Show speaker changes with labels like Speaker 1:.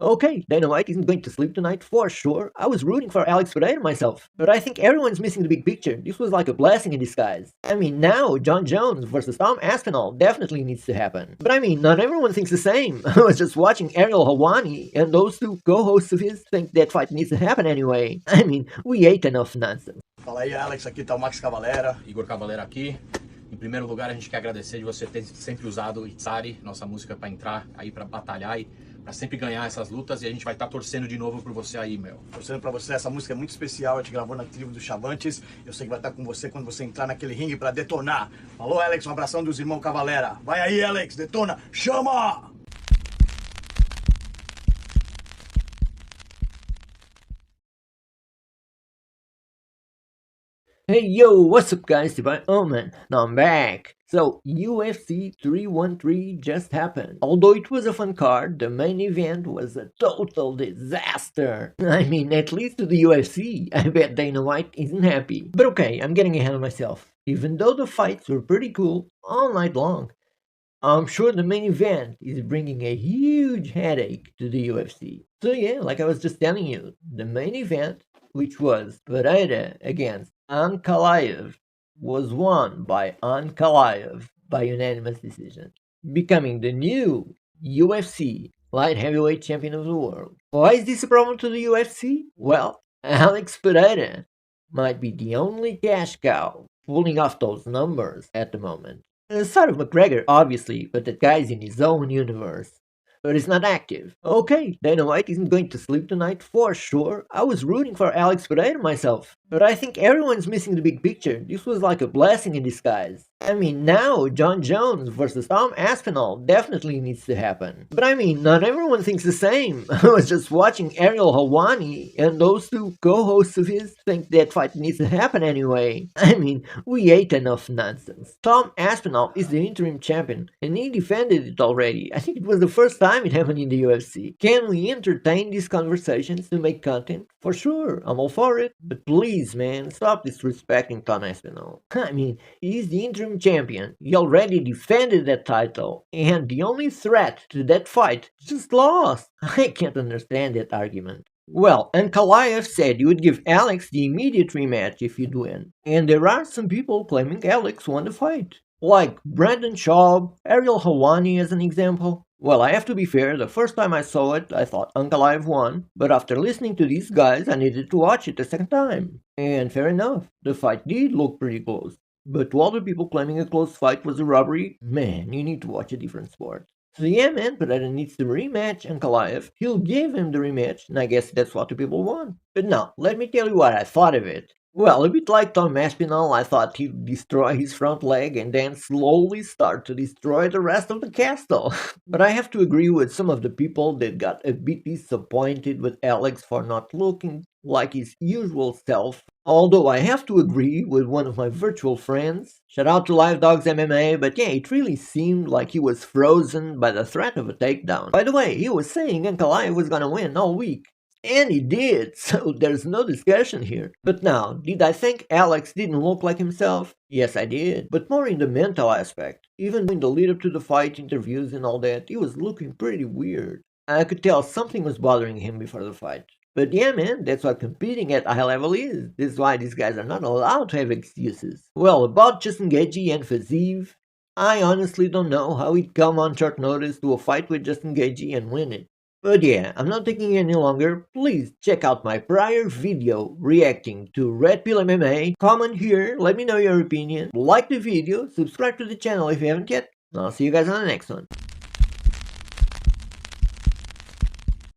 Speaker 1: Okay, Dynamite isn't going to sleep tonight for sure. I was rooting for Alex Pereira myself, but I think everyone's missing the big picture. This was like a blessing in disguise. I mean, now John Jones versus Tom Aspinall definitely needs to happen. But I mean, not everyone thinks the same. I was just watching Ariel Helwani, and those two co-hosts of his think that fight needs to happen anyway. I mean, we ate enough nonsense.
Speaker 2: Fala aí, Alex, aqui tá o Max Cavalera, Igor Cavalera aqui. Em primeiro lugar, a gente quer agradecer de você ter sempre usado o Itzari, nossa música, para entrar aí, para batalhar e para sempre ganhar essas lutas, e a gente vai estar torcendo de novo por você aí, meu. Torcendo para você, essa música é muito especial, a gente gravou na tribo dos Chavantes, eu sei que vai estar com você quando você entrar naquele ringue para detonar. Falou, Alex, um abração dos irmãos Cavalera. Vai aí, Alex, detona, chama!
Speaker 1: Hey yo, what's up guys, Divine Omen, now I'm back. So, UFC 313 just happened. Although it was a fun card, the main event was a total disaster. I mean, at least to the UFC, I bet Dana White isn't happy. But okay, I'm getting ahead of myself. Even though the fights were pretty cool all night long, I'm sure the main event is bringing a huge headache to the UFC. So yeah, like I was just telling you, the main event, which was Pereira against Ankalaev, was won by Ankalaev by unanimous decision, becoming the new UFC light heavyweight champion of the world. Why is this a problem to the UFC? Well, Alex Pereira might be the only cash cow pulling off those numbers at the moment. Aside of McGregor, obviously, but that guy's in his own universe. But it's not active. Okay, Dana White isn't going to sleep tonight for sure. I was rooting for Alex Pereira myself, but I think everyone's missing the big picture. This was like a blessing in disguise. I mean, now John Jones versus Tom Aspinall definitely needs to happen. But I mean, not everyone thinks the same. I was just watching Ariel Helwani, and those two co-hosts of his think that fight needs to happen anyway. I mean, we ate enough nonsense. Tom Aspinall is the interim champion, and he defended it already. I think it was the first time it happened in the UFC. Can we entertain these conversations to make content? For sure, I'm all for it. But please, man, stop disrespecting Tom Aspinall. I mean, he's the interim champion. He already defended that title, and the only threat to that fight just lost. I can't understand that argument. Well, Ankalaev said he would give Alex the immediate rematch if he'd win, and there are some people claiming Alex won the fight. Like Brandon Schaub, Ariel Helwani as an example. Well, I have to be fair, the first time I saw it, I thought Ankalaev won, but after listening to these guys, I needed to watch it a second time. And fair enough, the fight did look pretty close. But to all the people claiming a close fight was a robbery, man, you need to watch a different sport. So yeah, man, Pereira needs to rematch Ankalaev. He'll give him the rematch, and I guess that's what the people want. But now, let me tell you what I thought of it. Well, a bit like Tom Aspinall, I thought he'd destroy his front leg and then slowly start to destroy the rest of the castle. But I have to agree with some of the people that got a bit disappointed with Alex for not looking like his usual self. Although I have to agree with one of my virtual friends, shout out to Live Dogs MMA, but yeah, it really seemed like he was frozen by the threat of a takedown. By the way, he was saying Ankalaev was gonna win all week. And he did, so there's no discussion here. But now, did I think Alex didn't look like himself? Yes, I did, but more in the mental aspect. Even in the lead up to the fight, interviews and all that, he was looking pretty weird. I could tell something was bothering him before the fight. But yeah, man, that's what competing at a high level is. This is why these guys are not allowed to have excuses. Well, about Justin Gaethje and Fiziev, I honestly don't know how he'd come on short notice to a fight with Justin Gaethje and win it. But yeah, I'm not taking any longer. Please check out my prior video reacting to Red Pill MMA. Comment here, let me know your opinion. Like the video, subscribe to the channel if you haven't yet. I'll see you guys on the next one.